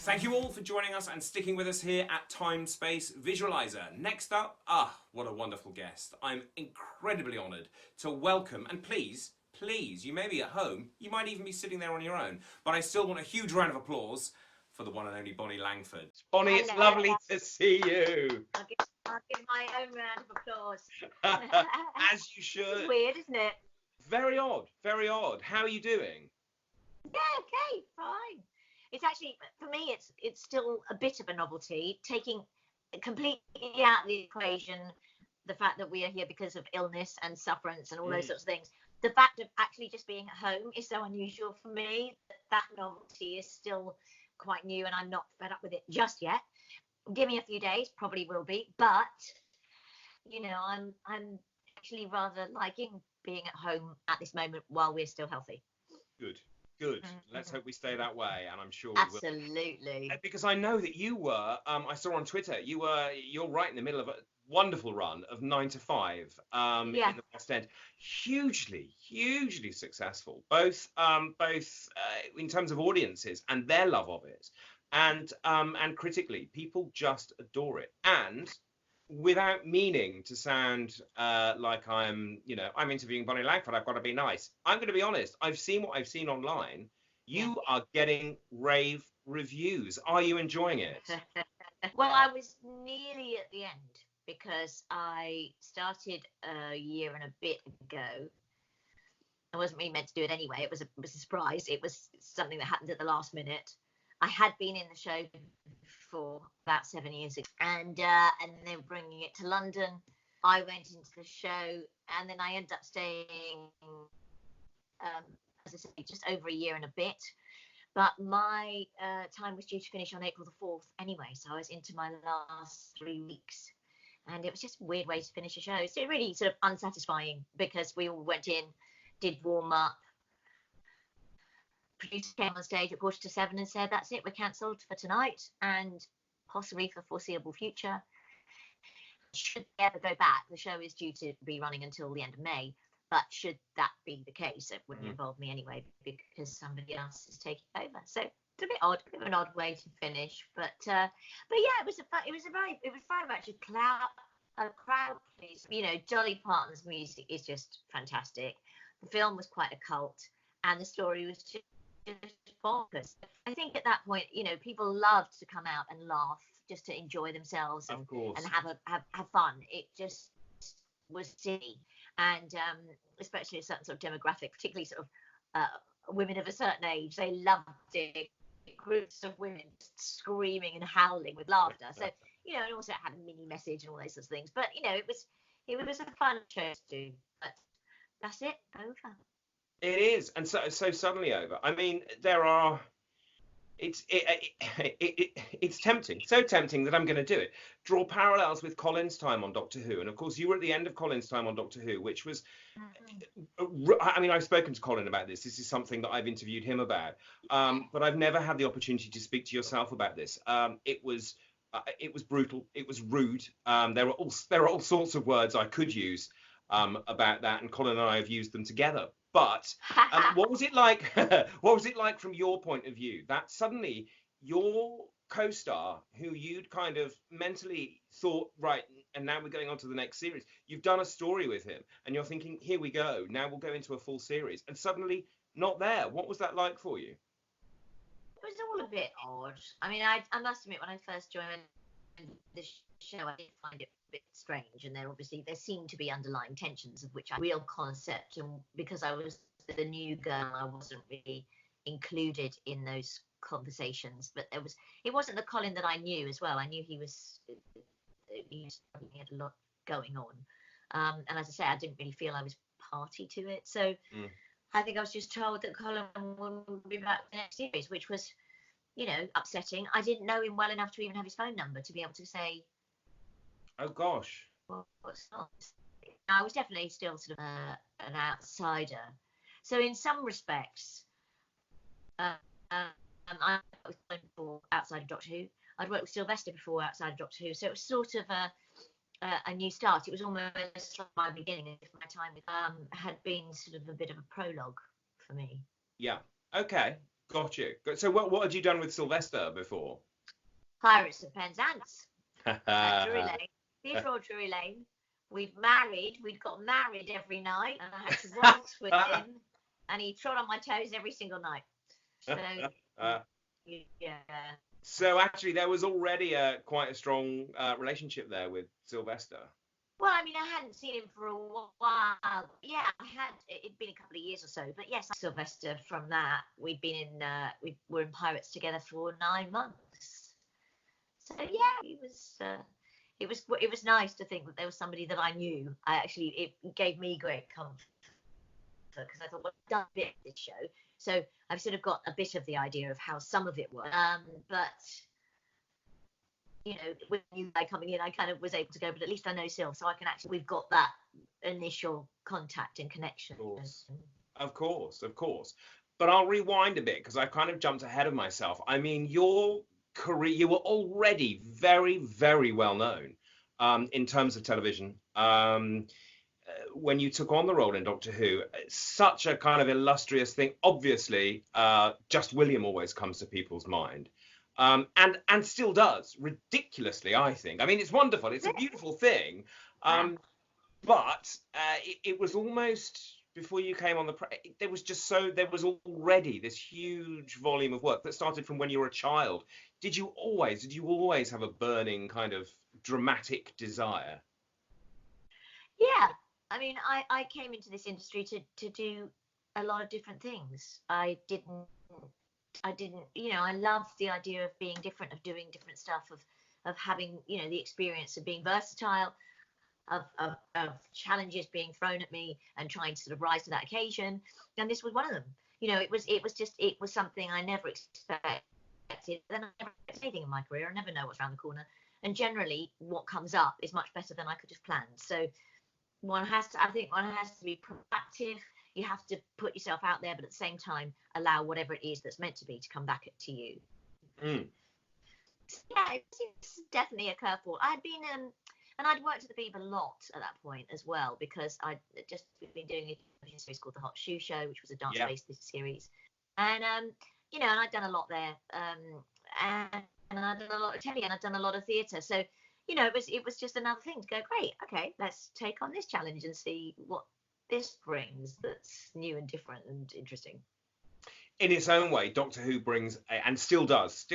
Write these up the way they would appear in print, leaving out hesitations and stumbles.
Thank you all for joining us and sticking with us here at Time Space Visualiser. Next up, what a wonderful guest. I'm incredibly honoured to welcome, and please, you may be at home, you might even be sitting there on your own, but I still want a huge round of applause for the one and only Bonnie Langford. Bonnie, it's lovely to see you. I'll give my own round of applause. As you should. It's weird, isn't it? Very odd, very odd. How are you doing? Yeah, okay, fine. It's actually, for me, it's still a bit of a novelty, taking completely out of the equation the fact that we are here because of illness and sufferance and all those sorts of things. The fact of actually just being at home is so unusual for me. That novelty is still quite new, and I'm not fed up with it just yet. Give me a few days, probably will be, but you know, I'm actually rather liking being at home at this moment while we're still healthy. Good. Let's hope we stay that way, and I'm sure Absolutely. We will. Because I know that you were, I saw on Twitter, you're right in the middle of a wonderful run of 9 to 5 in the West End. Hugely successful, both in terms of audiences and their love of it, and critically, people just adore it. And without meaning to sound like I'm interviewing Bonnie Langford, I've got to be nice. I'm going to be honest. I've seen what I've seen online. You are getting rave reviews. Are you enjoying it? Well, I was nearly at the end because I started a year and a bit ago. I wasn't really meant to do it anyway. It was a surprise. It was something that happened at the last minute. I had been in the show for about 7 years ago, and they were bringing it to London. I went into the show, and then I ended up staying, as I say, just over a year and a bit. But my time was due to finish on April the 4th anyway, so I was into my last 3 weeks, and it was just a weird way to finish a show. So really sort of unsatisfying, because we all went in, did warm up. Producer came on stage at 6:45 and said, "That's it, we're cancelled for tonight and possibly for foreseeable future." Should they ever go back, the show is due to be running until the end of May. But should that be the case, it wouldn't involve me anyway, because somebody else is taking over. So it's a bit odd, a bit of an odd way to finish. But yeah, it was fun about a crowd please. You know, Dolly Parton's music is just fantastic. The film was quite a cult, and the story was just bonkers. I think at that point, you know, people loved to come out and laugh, just to enjoy themselves and have fun. It just was silly, and especially a certain sort of demographic, particularly sort of women of a certain age, they loved it. Groups of women screaming and howling with laughter. So, you know, and also it had a mini message and all those sorts of things. But you know, it was a fun show to do. But that's it, over. It is, and so suddenly over. I mean, it's tempting, so tempting that I'm going to do it. Draw parallels with Colin's time on Doctor Who, and of course you were at the end of Colin's time on Doctor Who, which was, I mean, I've spoken to Colin about this. This is something that I've interviewed him about, but I've never had the opportunity to speak to yourself about this. It was brutal. It was rude. There are all sorts of words I could use about that, and Colin and I have used them together. But what was it like? What was it like from your point of view, that suddenly your co-star, who you'd kind of mentally thought, right, and now we're going on to the next series, you've done a story with him, and you're thinking, here we go, now we'll go into a full series, and suddenly not there. What was that like for you? It was all a bit odd. I mean, I must admit, when I first joined the show, I did find it a bit strange, and there seemed to be underlying tensions of which I real concept, and because I was the new girl, I wasn't really included in those conversations. But it wasn't the Colin that I knew as well. I knew he had a lot going on, and as I say, I didn't really feel I was party to it. So I think I was just told that Colin would be back for the next series, which was, you know, upsetting. I didn't know him well enough to even have his phone number to be able to say, oh gosh, what's not. I was definitely still sort of an outsider. So in some respects, I was known for outside of Doctor Who. I'd worked with Sylvester before outside of Doctor Who, so it was sort of a new start. It was almost like my beginning. My time with had been sort of a bit of a prologue for me. Yeah. Okay. Got you. So what had you done with Sylvester before? Pirates of Penzance at Drury Lane, Theatre or Drury Lane. We'd got married every night, and I had to waltz with him, and he trod on my toes every single night. So, yeah. So actually, there was already quite a strong relationship there with Sylvester. Well, I mean, I hadn't seen him for a while. Yeah, it'd been a couple of years or so. But yes, Sylvester. From that, we were in Pirates together for 9 months. So yeah, it was nice to think that there was somebody that I knew. It gave me great comfort because I thought, well, I've done a bit of this show, so I've sort of got a bit of the idea of how some of it works. But with you coming in, I kind of was able to go, but at least I know Syl, so we've got that initial contact and connection. Of course. But I'll rewind a bit because I kind of jumped ahead of myself. I mean, your career, you were already very, very well known in terms of television. When you took on the role in Doctor Who, such a kind of illustrious thing. Obviously, Just William always comes to people's mind. And still does, ridiculously, I think. I mean, it's wonderful. It's a beautiful thing. But it was almost, before you came on there was already this huge volume of work that started from when you were a child. Did you always have a burning kind of dramatic desire? Yeah. I mean, I came into this industry to do a lot of different things. I loved the idea of being different, of doing different stuff, of having, the experience of being versatile, of challenges being thrown at me and trying to sort of rise to that occasion. And this was one of them. It was something I never expected. Then I never expected anything in my career. I never know what's around the corner. And generally what comes up is much better than I could have planned. So one has to be proactive. You have to put yourself out there, but at the same time, allow whatever it is that's meant to be to come back to you. Yeah, it's definitely a curveball. I'd been and I'd worked at the Beeb a lot at that point as well, because I'd just been doing a series called The Hot Shoe Show, which was a dance-based series, and and I'd done a lot there, and I'd done a lot of telly, and I'd done a lot of theatre, so it was just another thing to go, great, okay, let's take on this challenge and see what this brings that's new and different and interesting. In its own way, Doctor Who brings, and still does,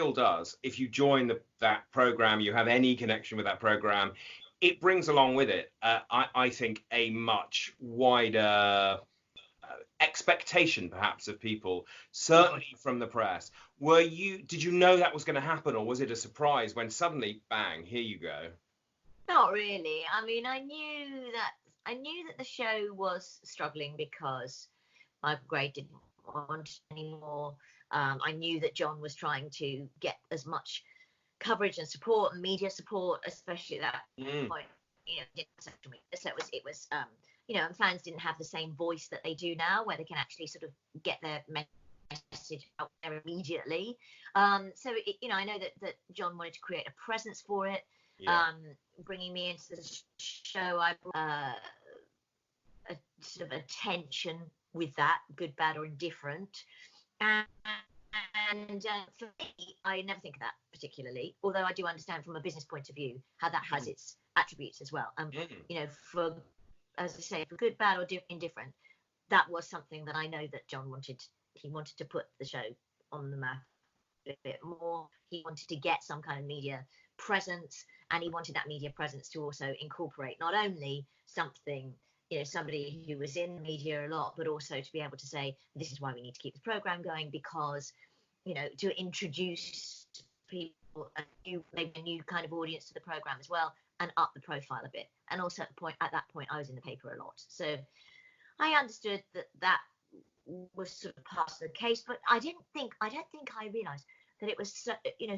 if you join that program, you have any connection with that program, it brings along with it, I think, a much wider expectation, perhaps, of people, certainly from the press. Did you know that was going to happen, or was it a surprise when suddenly, bang, here you go? Not really. I mean, I knew that the show was struggling because Michael Gray didn't want anymore. I knew that John was trying to get as much coverage and support and media support, especially at that point. So it was and fans didn't have the same voice that they do now, where they can actually sort of get their message out there immediately. So I know that John wanted to create a presence for it. Yeah. Bringing me into the show, I brought a sort of attention with that, good, bad, or indifferent. And for me, I never think of that particularly, although I do understand from a business point of view how that has its attributes as well. For, as I say, for good, bad, or indifferent, that was something that I know that John wanted. He wanted to put the show on the map a bit more. He wanted to get some kind of media presence, and he wanted that media presence to also incorporate not only something, somebody who was in media a lot, but also to be able to say, this is why we need to keep the program going, because to introduce people maybe a new kind of audience to the program as well, and up the profile a bit. And also at that point I was in the paper a lot, so I understood that was sort of part of the case, but I don't think I realized that it was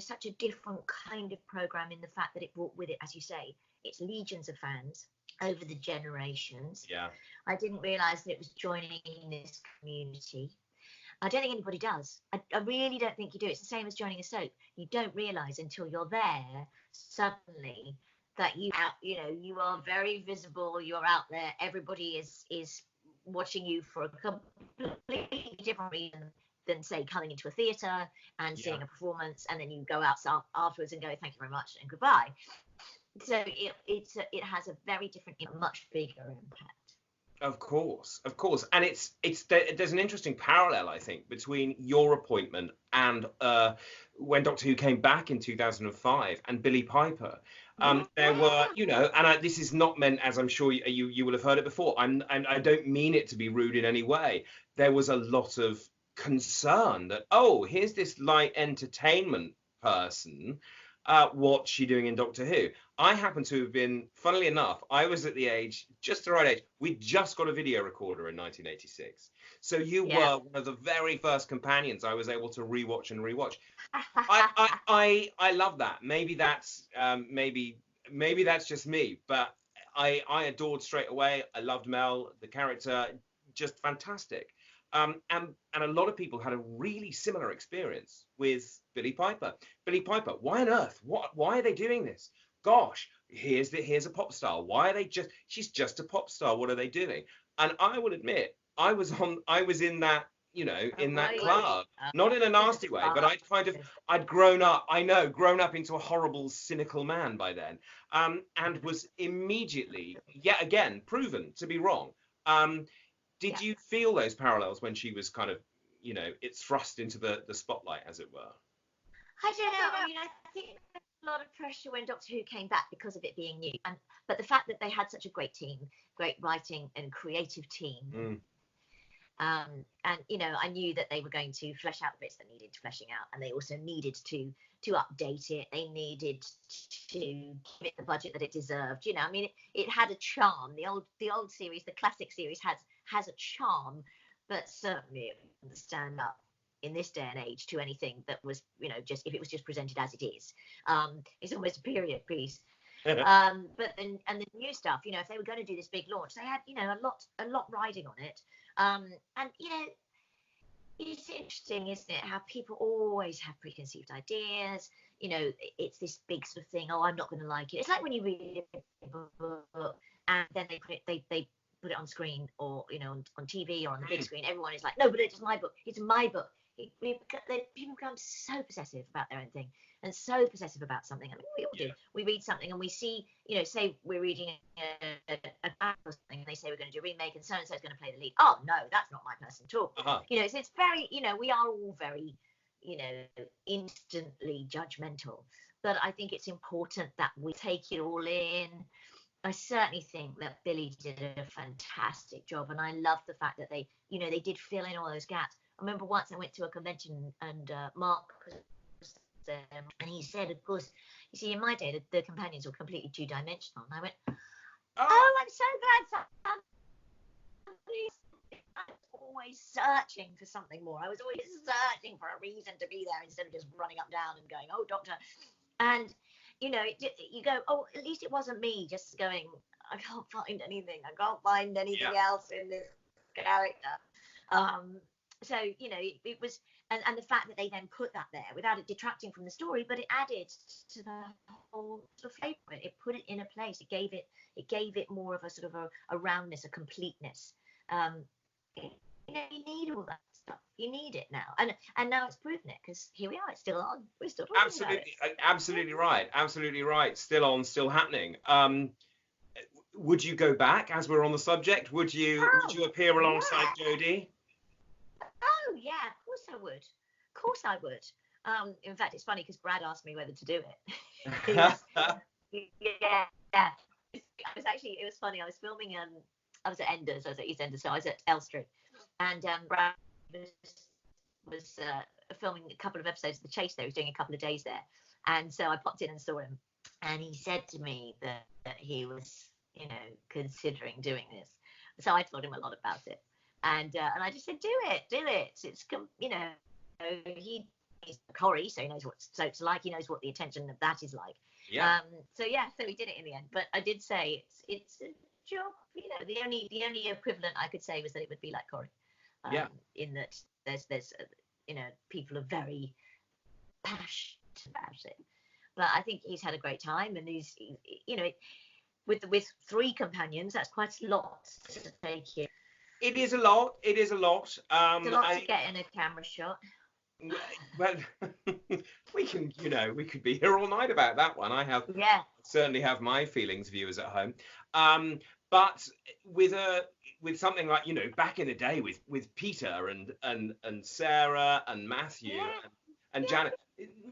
such a different kind of program, in the fact that it brought with it, as you say, it's legions of fans over the generations. Yeah. I didn't realize that it was joining this community. I don't think anybody does. I really don't think you do. It's the same as joining a soap. You don't realize until you're there suddenly that you are very visible. You're out there. Everybody is watching you for a completely different reason than say coming into a theatre and seeing a performance, and then you go out afterwards and go thank you very much and goodbye. So it has a very different, much bigger impact. Of course, and there's an interesting parallel, I think, between your appointment and when Doctor Who came back in 2005 and Billie Piper. There were, this is not meant, as I'm sure you will have heard it before. I don't mean it to be rude in any way. There was a lot of concern that, here's this light entertainment person. What's she doing in Doctor Who? I happen to have been, funnily enough, I was at the age, just the right age. We just got a video recorder in 1986. So you were one of the very first companions I was able to rewatch and rewatch. I love that. Maybe that's maybe that's just me, but I adored straight away. I loved Mel, the character, just fantastic. And a lot of people had a really similar experience with Billie Piper. Billie Piper, why on earth? Why are they doing this? Gosh, here's a pop star. Why are they she's just a pop star. What are they doing? And I will admit, I was in that, in that club, not in a nasty way, but I'd grown up into a horrible, cynical man by then, and was immediately, yet again, proven to be wrong. Did you feel those parallels when she was kind of, it's thrust into the spotlight, as it were? I don't know. I mean, I think a lot of pressure when Doctor Who came back because of it being new, but the fact that they had such a great team, great writing and creative team, and I knew that they were going to flesh out the bits that needed fleshing out, and they also needed to update it. They needed to give it the budget that it deserved. I mean, it had a charm. The old series, the classic series, has a charm, but certainly it wouldn't stand up in this day and age to anything that was, just if it was just presented as it is. It's almost a period piece. But then, and the new stuff, if they were going to do this big launch, they had, a lot riding on it. And it's interesting, isn't it, how people always have preconceived ideas. It's this big sort of thing. Oh, I'm not going to like it. It's like when you read a book and then they put it on screen, or on TV or on the big screen. Everyone is like, no, but it's my book. It's my book. People become so possessive about their own thing and so possessive about something. I mean, we all do. We read something and we see, say we're reading a book or something, and they say we're going to do a remake and so-and-so is going to play the lead. Oh, no, that's not my person at all. So it's very, we are all very, instantly judgmental. But I think it's important that we take it all in. I certainly think that Billie did a fantastic job, and I love the fact that they did fill in all those gaps. I remember once I went to a convention and Mark was there, and he said, of course, you see, in my day, the companions were completely two-dimensional. And I went, I'm so glad I was always searching for something more. I was always searching for a reason to be there instead of just running up down and going, oh, doctor. And, you go, oh, at least it wasn't me just going, I can't find anything. I can't find anything else in this character. So, it was, and the fact that they then put that there without it detracting from the story, but it added to the whole sort of flavor. It put it in a place. It gave it more of a sort of a roundness, a completeness. You need all that stuff. You need it now, and now it's proven it, because here we are. It's still on. We're still talking about it. Absolutely right. Still on, still happening. Would you go back, as we're on the subject? Would you appear alongside Jodie? Oh yeah, of course I would. In fact, it's funny because Brad asked me whether to do it. It was funny. I was filming. I was at Enders. I was at EastEnders, so I was at Elstree, and Brad was filming a couple of episodes of The Chase there. He was doing a couple of days there, and so I popped in and saw him, and he said to me that he was, considering doing this. So I told him a lot about it. And I just said, do it. It's he's Corrie, so he knows what soap's like. He knows what the attention of that is like. Yeah. So we did it in the end. But I did say it's a job. The only equivalent I could say was that it would be like Corrie. In that there's people are very passionate about it. But I think he's had a great time, and he's with 3 companions, that's quite a lot to take in. It is a lot. It is a lot. It's a lot to get in a camera shot. Well, we could be here all night about that one. Certainly have my feelings, viewers at home. But with something like, back in the day with Peter and Sarah and Matthew and Janet,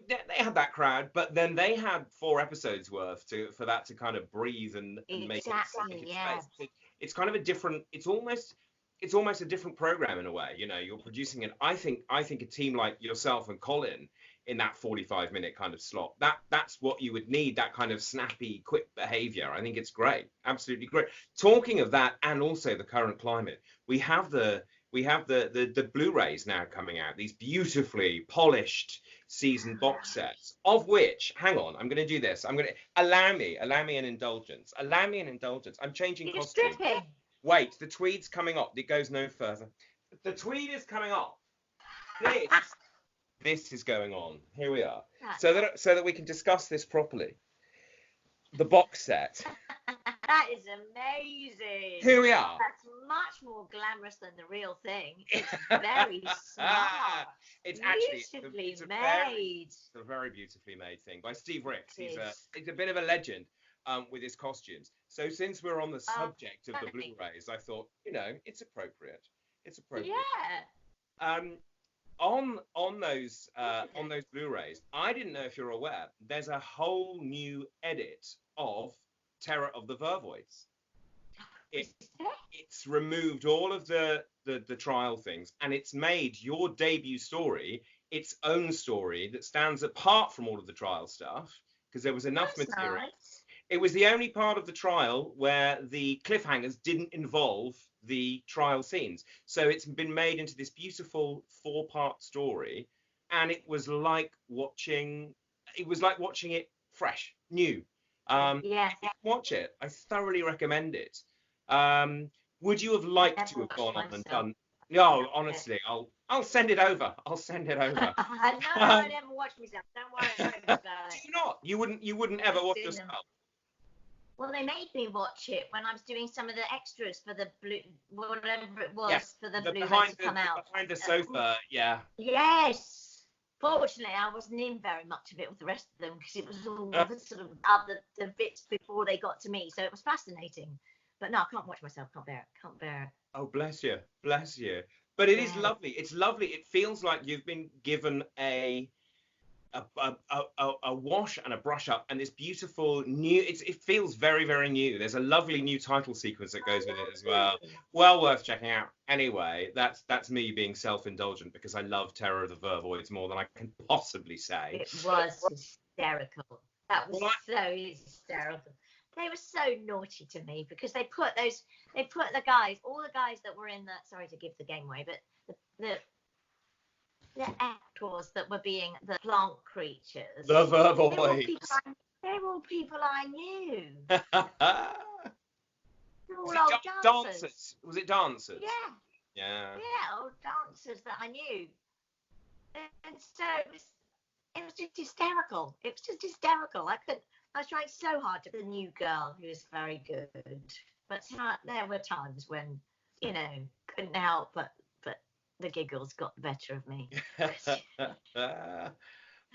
they had that crowd, but then they had 4 episodes worth for that to kind of breathe and make it space. It's kind of a different. It's almost a different program in a way. You're producing it. I think a team like yourself and Colin in that 45-minute kind of slot, that's what you would need, that kind of snappy, quick behavior. I think it's great. Absolutely great. Talking of that, and also the current climate, we have the Blu-rays now coming out, these beautifully polished season box sets, of which, hang on, I'm going to do this. I'm going to allow me an indulgence. I'm changing costume. Wait, the tweed's coming up. It goes no further. The tweed is coming up. This is going on. Here we are. So that we can discuss this properly. The box set. That is amazing. Here we are. That's much more glamorous than the real thing. It's very smart. It's beautifully made. It's a very beautifully made thing by Steve Ricks. He's a bit of a legend with his costumes. So since we're on the subject of the Blu-rays, I thought, it's appropriate. Yeah. On those Blu-rays, I didn't know if you're aware, there's a whole new edit of Terror of the Vervoids. It's removed all of the trial things, and it's made your debut story its own story that stands apart from all of the trial stuff, because there was enough material. Nice. It was the only part of the trial where the cliffhangers didn't involve the trial scenes. So it's been made into this beautiful 4-part story, and it was like watching it fresh, new. Watch it. I thoroughly recommend it. Would you have liked to have gone on and done? No, honestly, I'll send it over. No, I never watched myself. Don't worry about it. Do you not? You wouldn't ever watch yourself. Well, they made me watch it when I was doing some of the extras for the whatever it was, for the Blu-ray to come out. Behind the sofa, yeah. Yes. Fortunately, I wasn't in very much of it with the rest of them, because it was all the sort of the bits before they got to me. So it was fascinating. But no, I can't watch myself. Can't bear it. Oh, bless you. But it is lovely. It's lovely. It feels like you've been given a wash and a brush up, and this beautiful new. It feels very, very new. There's a lovely new title sequence that goes with it as well. Well worth checking out. Anyway, that's me being self-indulgent, because I love Terror of the Vervoids more than I can possibly say. It was hysterical. That was so hysterical. They were so naughty to me, because they put the guys, all the guys that were in that. Sorry to give the game away, but the actors that were being the plant creatures. The Vervoids. They were all people I knew. Was it dancers? Was it dancers? Yeah, old dancers that I knew. And so it was just hysterical. I was trying so hard to be the new girl, who was very good. But there were times when, couldn't help but the giggles got the better of me.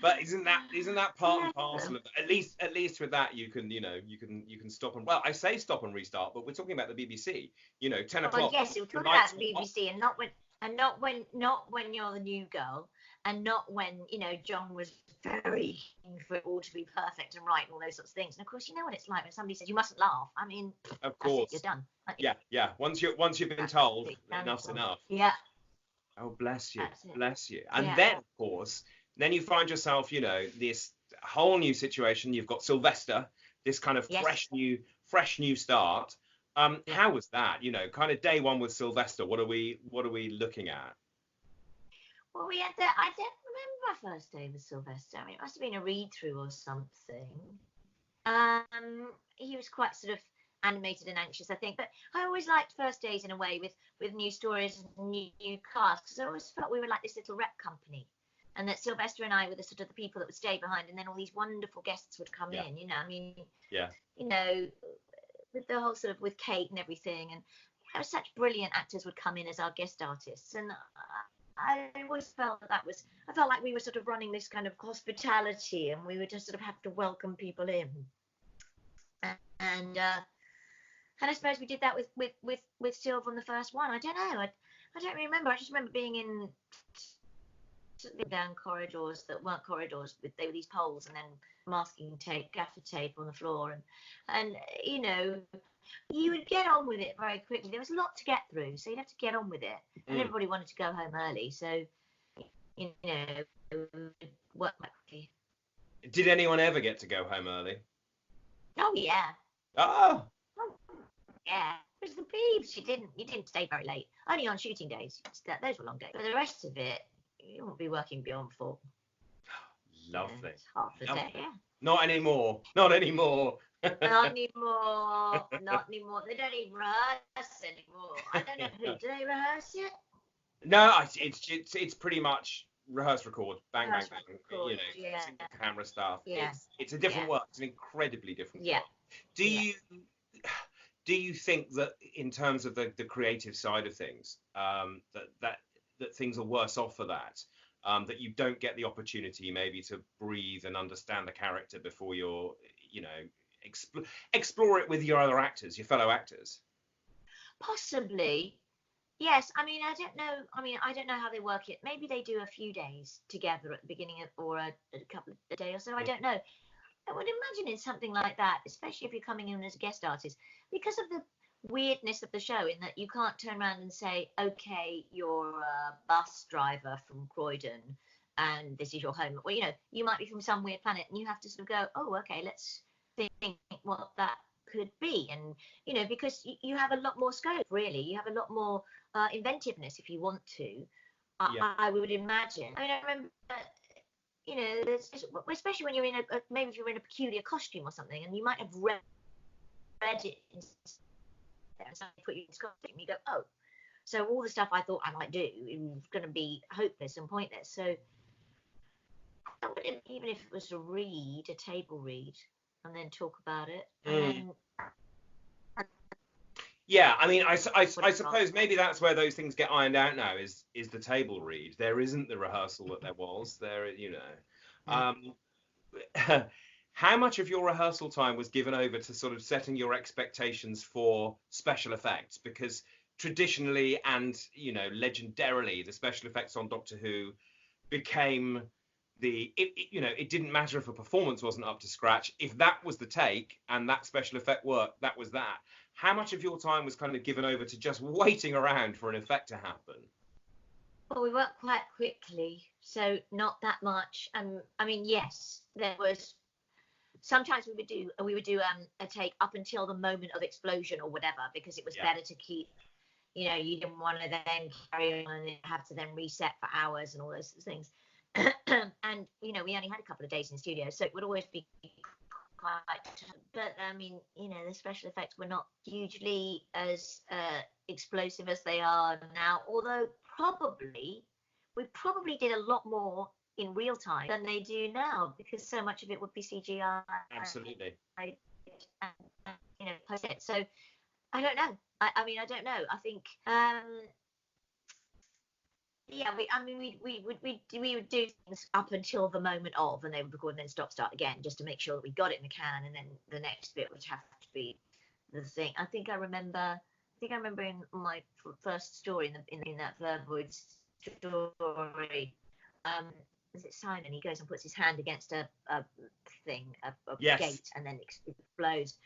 But isn't that part and parcel of it? At least with that you can stop and, well, I say stop and restart, but we're talking about the BBC. 10 o'clock. Yes, we're talking about the BBC, and not when you're the new girl, and not when John was very keen for it all to be perfect and right and all those sorts of things. And of course, you know what it's like when somebody says you mustn't laugh. I mean, of course, you're done. Yeah. Once you've been told, enough's enough. Yeah. Oh, bless you. And then, of course, then you find yourself, this whole new situation. You've got Sylvester, this kind of fresh new start. How was that? Kind of day one with Sylvester. What are we looking at? Well, I don't remember my first day with Sylvester. I mean, it must have been a read-through or something. He was quite sort of animated and anxious, I think. But I always liked first days in a way with new stories and new casts, because I always felt we were like this little rep company, and that Sylvester and I were the sort of the people that would stay behind, and then all these wonderful guests would come in. I mean, with the whole sort of with Kate and everything, and there were such brilliant actors would come in as our guest artists, and I always felt I felt like we were sort of running this kind of hospitality, and we would just sort of have to welcome people in. And I suppose we did that with Silver on the first one. I don't know. I don't remember. I just remember being in down corridors that weren't corridors. They were these poles, and then masking tape, gaffer tape on the floor, and you know, you would get on with it very quickly. There was a lot to get through, so you'd have to get on with it. And everybody wanted to go home early, so you know, work quickly. Did anyone ever get to go home early? Oh yeah. Oh. Yeah. It was the Beebs. You didn't stay very late. Only on shooting days. Those were long days. But the rest of it, you won't be working beyond 4. Lovely. Half a day, yeah. Not anymore. Not anymore. Not anymore. Not anymore. They don't even rehearse anymore. I don't know who. Do they rehearse yet? No, it's pretty much rehearse, record, bang, bang, bang. Record, you know, single camera stuff. Yeah. It's a different work. It's an incredibly different work. Do you think that in terms of the creative side of things, that things are worse off for that? That you don't get the opportunity maybe to breathe and understand the character before you're, you know, explore it with your other actors, your fellow actors? Possibly. Yes. I mean, I don't know how they work it. Maybe they do a few days together at the beginning or a couple of days or so. I don't know. I would imagine it's something like that, especially if you're coming in as a guest artist, because of the weirdness of the show, in that you can't turn around and say, okay, you're a bus driver from Croydon and this is your home. Well, you know, you might be from some weird planet and you have to sort of go, oh, okay, let's think what that could be. And, you know, because you have a lot more scope, really. You have a lot more inventiveness if you want to, I would imagine. I mean, I remember, you know, especially when you're in maybe if you're in a peculiar costume or something, and you might have read it and somebody put you in this costume, you go, oh, so all the stuff I thought I might do is going to be hopeless and pointless. So even if it was a table read, and then talk about it, and then. Yeah, I mean, I suppose maybe that's where those things get ironed out now. Is the table read? There isn't the rehearsal that there was. There, you know. How much of your rehearsal time was given over to sort of setting your expectations for special effects? Because traditionally and, you know, legendarily, the special effects on Doctor Who became it didn't matter if a performance wasn't up to scratch. If that was the take and that special effect worked, that was that. How much of your time was kind of given over to just waiting around for an effect to happen? Well, we worked quite quickly, so not that much. I mean, yes, there was. Sometimes we would do a take up until the moment of explosion or whatever, because it was better to keep. You know, you didn't want to then carry on and have to then reset for hours and all those things. And you know, we only had a couple of days in the studio, so it would always be quite. But I mean, you know, the special effects were not hugely as explosive as they are now. Although we probably did a lot more in real time than they do now, because so much of it would be CGI. Absolutely. And, you know, post it. So I don't know. I mean, I don't know. I think. Yeah, we would do things up until the moment of, and they would record and then start again, just to make sure that we got it in the can, and then the next bit would have to be the thing. I think I remember in my first story in that Vervoid story, is it Simon? He goes and puts his hand against a thing, a gate, and then it explodes.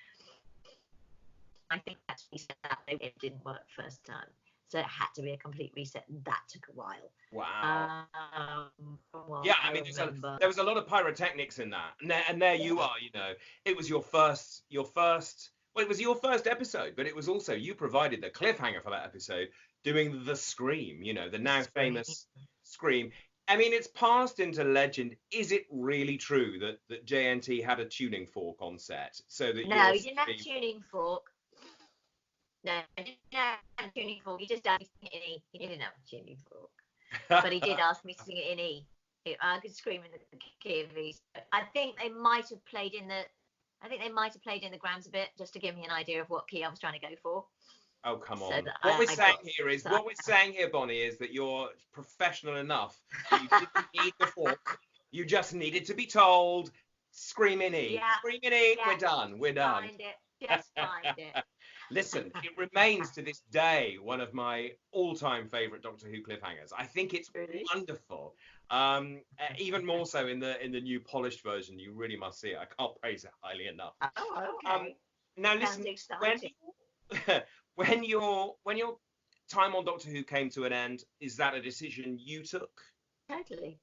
I think that's what he said that it didn't work first time. So it had to be a complete reset, and that took a while. Wow. Yeah, I mean, there was a lot of pyrotechnics in that, and there you are. You know, it was your first. Well, it was your first episode, but it was also, you provided the cliffhanger for that episode, doing the scream. You know, the now famous scream. I mean, it's passed into legend. Is it really true that JNT had a tuning fork on set, so that? No, he didn't have a tuning fork. No, he didn't have a tuning fork. He just asked me to sing it in E. He didn't have a tuning fork, but he did ask me to sing it in E. I could scream in the key of E. I think they might have played in the grams a bit, just to give me an idea of what key I was trying to go for. Oh, come So on. that What we're I saying got here is, so what we're saying here, Bonnie, is that you're professional enough that you didn't need the fork. You just needed to be told, screaming E. yeah, Screaming E, yeah, we're done. We're done. find it, just find it. Listen, it remains to this day one of my all-time favorite Doctor Who cliffhangers. I think it's Really? wonderful. Even more so in the new polished version. You really must see it. I can't praise it highly enough. Oh, Um, okay. now Sounds listen, when exciting. when your time on Doctor Who came to an end, is that a decision you took? Totally.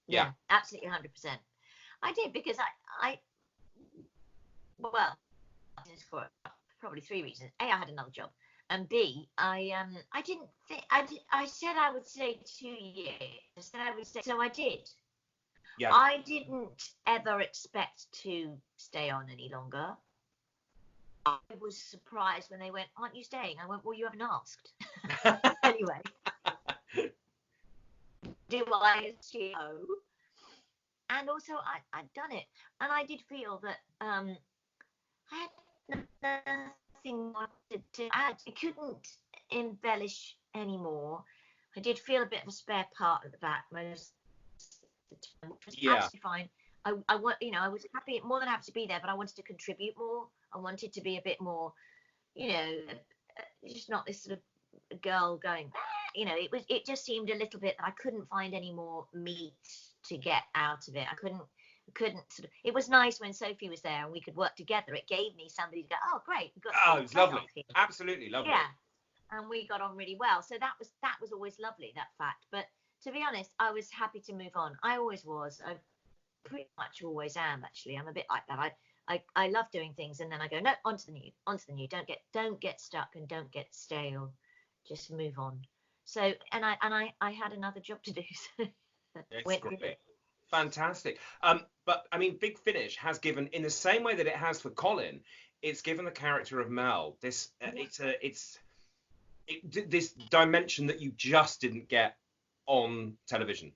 Yeah. Yeah, absolutely 100%. I did because I well, for probably three reasons. A, I had another job, and B, I didn't think I said I would stay 2 years. I said I would stay, so I did. Yeah. I didn't ever expect to stay on any longer. I was surprised when they went, "Aren't you staying?" I went, "Well, you haven't asked." Anyway, do I assume? And also, I'd done it, and I did feel that I had nothing more to add. I couldn't embellish anymore. I did feel a bit of a spare part at the back most of the time, which was Yeah. absolutely fine. I was happy, more than happy to be there, but I wanted to contribute more. I wanted to be a bit more, just not this sort of girl going, it just seemed a little bit that I couldn't find any more meat to get out of it. I couldn't sort of, it was nice when Sophie was there and we could work together. It gave me somebody to go, oh great, we've got Oh, it's lovely. here. Absolutely lovely. Yeah, and we got on really well, so that was always lovely, that fact. But to be honest, I was happy to move on. I always was. I pretty much always am, actually. I'm a bit like that. I love doing things and then I go, no, onto the new. Don't get stuck and don't get stale. Just move on. So and I had another job to do. So It's went with great. it. Fantastic. But I mean, Big Finish has given, in the same way that it has for Colin, it's given the character of Mel this this dimension that you just didn't get on television.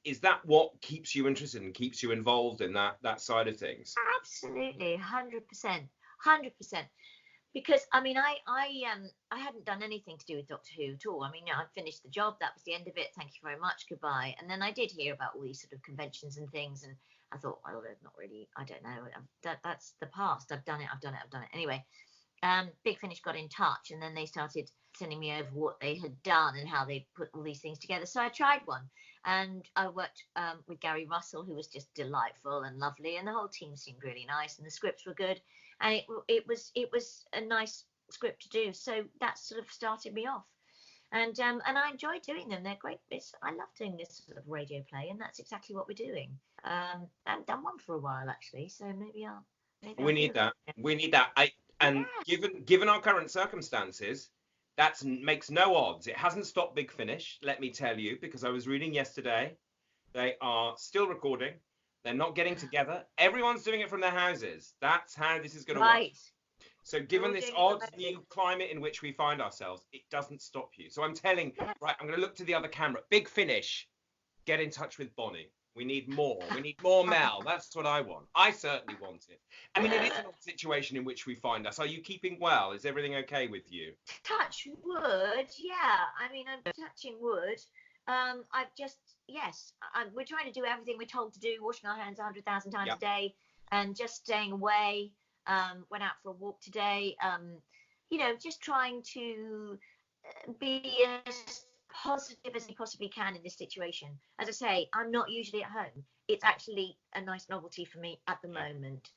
Is that what keeps you interested and keeps you involved in that side of things? Absolutely, 100%, 100%. Because I mean, I hadn't done anything to do with Doctor Who at all. I mean, I finished the job. That was the end of it. Thank you very much. Goodbye. And then I did hear about all these sort of conventions and things, and I thought, well, they're not really. I don't know. That's the past. I've done it. Anyway, Big Finish got in touch, and then they started sending me over what they had done and how they put all these things together. So I tried one, and I worked with Gary Russell, who was just delightful and lovely, and the whole team seemed really nice, and the scripts were good, and it was a nice script to do. So that sort of started me off. And I enjoy doing them. They're great. I love doing this sort of radio play, and that's exactly what we're doing. I haven't done one for a while actually, so maybe I'll We need that. We need that. And given our current circumstances, that makes no odds. It hasn't stopped Big Finish, let me tell you, because I was reading yesterday. They are still recording. They're not getting together. Everyone's doing it from their houses. That's how this is going to work. Right. So given this odd new climate in which we find ourselves, it doesn't stop you. So I'm telling, right, I'm going to look to the other camera. Big Finish, get in touch with Bonnie. We need more. We need more Mel. That's what I want. I certainly want it. I mean, it is an odd situation in which we find us. Are you keeping well? Is everything okay with you? Touch wood, yeah. I mean, I'm touching wood. I've just, yes, we're trying to do everything we're told to do, washing our hands 100,000 times a day, and just staying away. Went out for a walk today. Just trying to be as positive as you possibly can in this situation. As I say, I'm not usually at home. It's actually a nice novelty for me at the moment.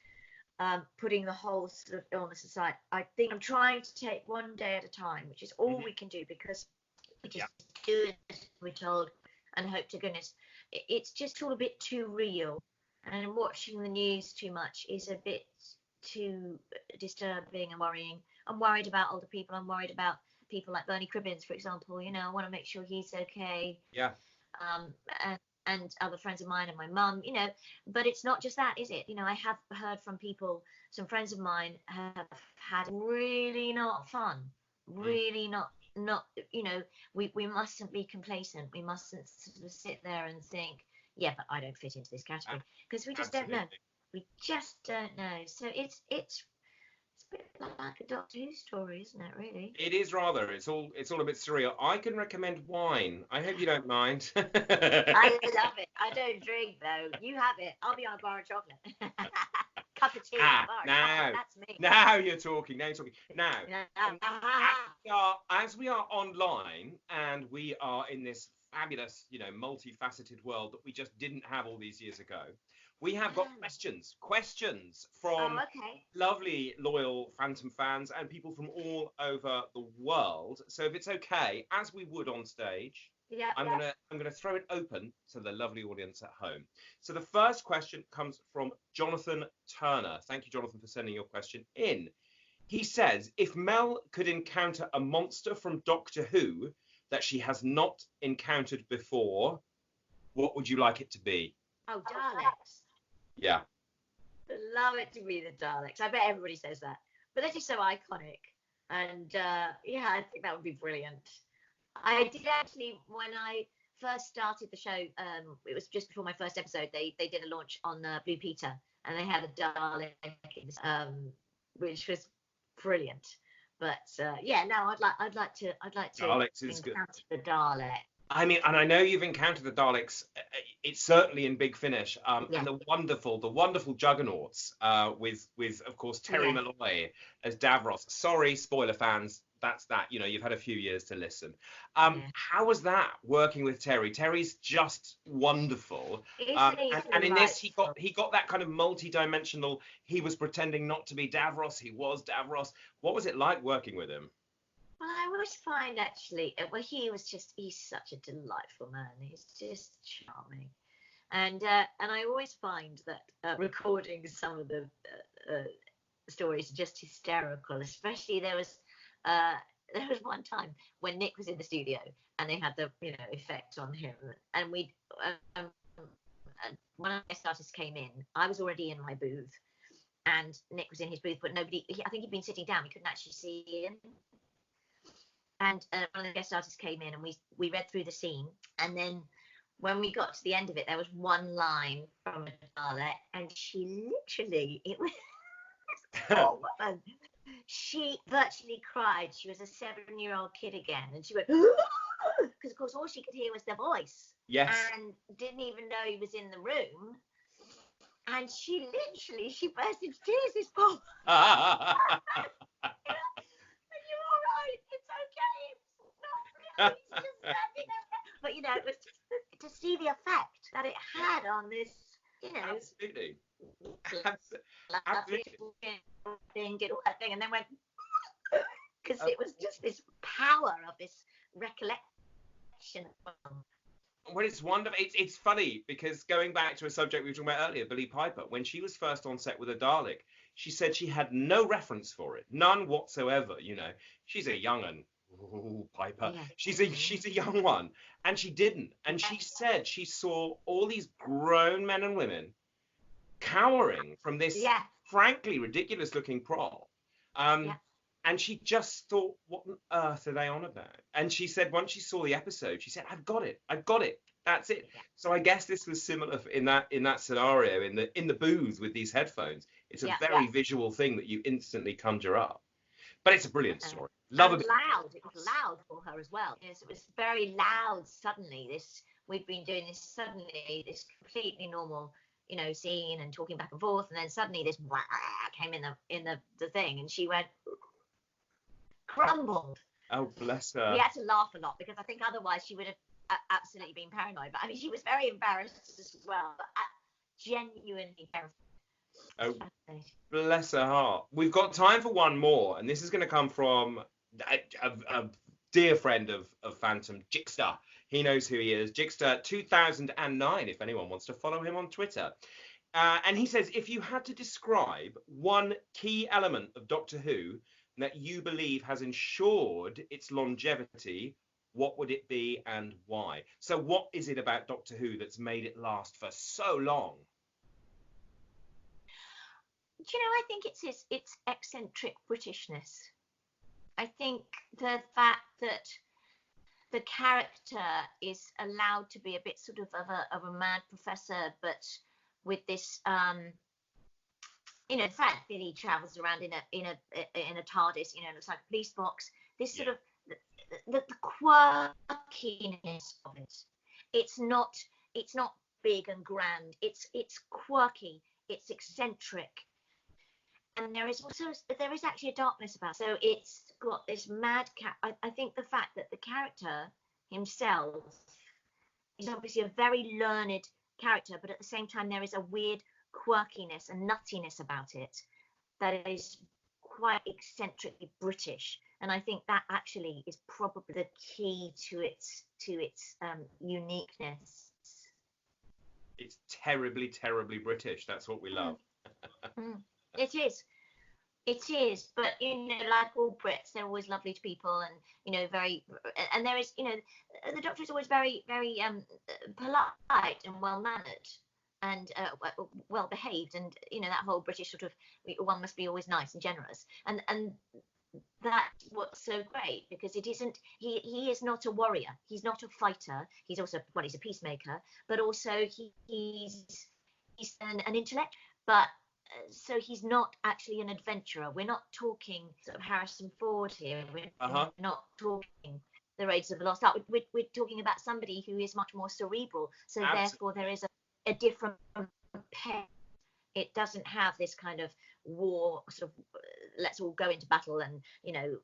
Putting the whole sort of illness aside, I think I'm trying to take one day at a time, which is all we can do, because we just do as we're told and hope to goodness. It's just all a bit too real, and watching the news too much is a bit too disturbing and worrying. I'm worried about older people. I'm worried about people like Bernie Cribbins, for example. I want to make sure he's okay. Yeah. And other friends of mine and my mum, but it's not just that, is it? I have heard from people, some friends of mine have had really not fun, really not, we mustn't be complacent. We mustn't sort of sit there and think, yeah, but I don't fit into this category, because we just don't know. We just don't know. So it's It's a bit like a Doctor Who story, isn't it, really? It is rather. It's all a bit surreal. I can recommend wine. I hope you don't mind. I love it. I don't drink, though. You have it. I'll be on a bar of chocolate. Cup of tea, bar of chocolate. That's me. Now you're talking. Now, as we are online and we are in this fabulous, multifaceted world that we just didn't have all these years ago, we have got questions from lovely, loyal Phantom fans and people from all over the world. So if it's okay, as we would on stage, I'm gonna throw it open to the lovely audience at home. So the first question comes from Jonathan Turner. Thank you, Jonathan, for sending your question in. He says, if Mel could encounter a monster from Doctor Who that she has not encountered before, what would you like it to be? Oh, Daleks. Yeah. Love it to be the Daleks. I bet everybody says that. But they're just so iconic. And I think that would be brilliant. I did actually, when I first started the show, it was just before my first episode, they did a launch on Blue Peter, and they had a Dalek, which was brilliant. But I'd like to Daleks is good. The Dalek. I mean, and I know you've encountered the Daleks. It's certainly in Big Finish, and the wonderful Juggernauts with of course Terry Malloy as Davros. Sorry, spoiler fans. That's that. You've had a few years to listen. How was that working with Terry? Terry's just wonderful. And in this, he got that kind of multi-dimensional. He was pretending not to be Davros. He was Davros. What was it like working with him? Well, I always find actually, he's such a delightful man. He's just charming. And I always find that recording some of the stories are just hysterical, especially there was one time when Nick was in the studio and they had the effect on him, and we when our guest artist came in, I was already in my booth and Nick was in his booth, but I think he'd been sitting down, we couldn't actually see him. And one of the guest artists came in and we read through the scene, and then when we got to the end of it, there was one line from a Dalek, and she literally, it was poor woman. She virtually cried. She was a 7-year-old kid again, and she went, because of course all she could hear was the voice. Yes. And didn't even know he was in the room. And she burst into tears, this poor. You're all right. It's okay. It's not really. He's just standing there. But it was just to see the effect that it had on this, Absolutely. Did all that thing, and then went because it was just this power of this recollection. Well, it's wonderful. It's funny because going back to a subject we were talking about earlier, Billie Piper, when she was first on set with a Dalek, she said she had no reference for it, none whatsoever. She's a young un. Ooh, Piper. Yeah. She's a young one, and she didn't. And she said she saw all these grown men and women cowering from this frankly ridiculous-looking prop. And she just thought, what on earth are they on about? And she said once she saw the episode, she said, I've got it. That's it. Yeah. So I guess this was similar in that scenario, in the booth with these headphones. It's a very visual thing that you instantly conjure up. But it's a brilliant story. Love it. Loud. It was loud for her as well. Yes, it was very loud suddenly. We'd been doing this suddenly, this completely normal, scene and talking back and forth, and then suddenly this came in the thing, and she went crumbled. Oh, bless her. We had to laugh a lot because I think otherwise she would have absolutely been paranoid. But I mean, she was very embarrassed as well, but genuinely terrified. Oh, bless her heart. We've got time for one more, and this is going to come from a dear friend of Phantom, Jixter. He knows who he is. Jixter 2009, if anyone wants to follow him on Twitter. And he says, if you had to describe one key element of Doctor Who that you believe has ensured its longevity, what would it be and why? So what is it about Doctor Who that's made it last for so long? I think it's its eccentric Britishness. I think the fact that the character is allowed to be a bit sort of a mad professor, but with this you know, the fact that he travels around in a TARDIS, you know, looks like a police box. This sort of the quirkiness of it. It's not big and grand. It's quirky. It's eccentric. And there is actually a darkness about it. So it's got this mad I think the fact that the character himself is obviously a very learned character, but at the same time there is a weird quirkiness and nuttiness about it that is quite eccentrically British. And I think that actually is probably the key to its uniqueness. It's terribly, terribly British. That's what we love. It is, but you know, like all Brits, they're always lovely to people, and you know, and there is, you know, the Doctor is always very, very polite and well mannered, and well behaved, and you know, that whole British sort of one must be always nice and generous, and that's what's so great, because it isn't he is not a warrior, he's not a fighter, he's also, well, he's a peacemaker, but also he's an intellect, but so he's not actually an adventurer. We're not talking sort of Harrison Ford here. We're not talking the Raiders of the Lost Ark. We're talking about somebody who is much more cerebral. So therefore there is a different pair. It doesn't have this kind of war sort of let's all go into battle and, you know,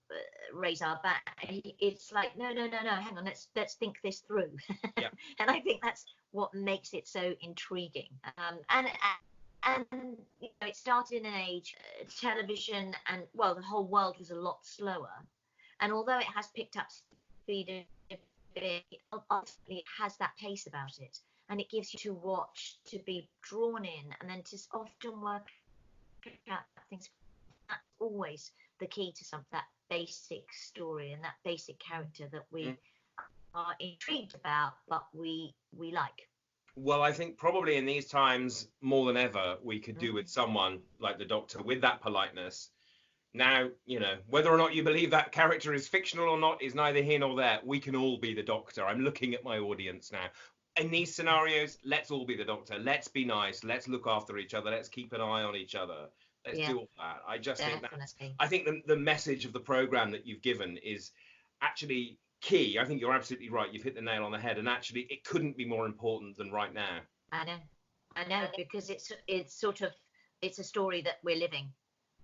raise our back. It's like no, hang on, let's think this through. Yeah. And I think that's what makes it so intriguing. And you know, it started in an age, television, and well, the whole world was a lot slower. And although it has picked up speed, ultimately it has that pace about it, and it gives you to watch, to be drawn in, and then to often work out things. That's always the key to that basic story and that basic character that we are intrigued about, but we like. Well, I think probably in these times more than ever, we could do with someone like the Doctor with that politeness. Now, you know, whether or not you believe that character is fictional or not is neither here nor there. We can all be the Doctor. I'm looking at my audience now. In these scenarios, let's all be the Doctor. Let's be nice. Let's look after each other. Let's keep an eye on each other. Let's do all that. I just think the message of the program that you've given is actually key. I think you're absolutely right. You've hit the nail on the head, and actually it couldn't be more important than right now. I know, because it's a story that we're living.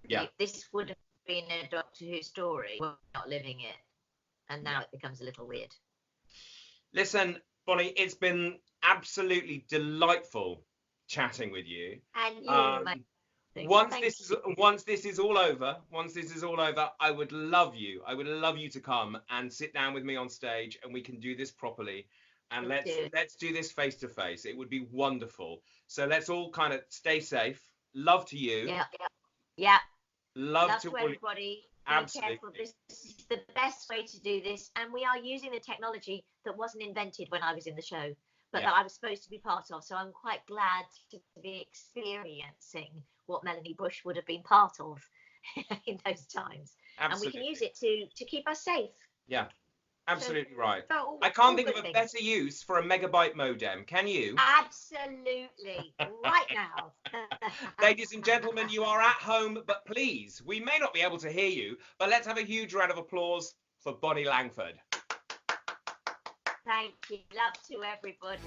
Yeah. This would have been a Doctor Who story. We're not living it, and now it becomes a little weird. Listen, Bonnie, it's been absolutely delightful chatting with you. And you, once this is all over, I would love you to come and sit down with me on stage, and we can do this properly, and let's do this face to face. It would be wonderful. So let's all kind of stay safe. Love to you. Yeah. Love to everybody. Absolutely. Be careful. This is the best way to do this, and we are using the technology that wasn't invented when I was in the show, but that I was supposed to be part of. So I'm quite glad to be experiencing what Melanie Bush would have been part of in those times. Absolutely. And we can use it to keep us safe. Yeah, absolutely right. I can't think of a better use for a megabyte modem. Can you? Absolutely. Right now. Ladies and gentlemen, you are at home, but please, we may not be able to hear you, but let's have a huge round of applause for Bonnie Langford. Thank you. Love to everybody.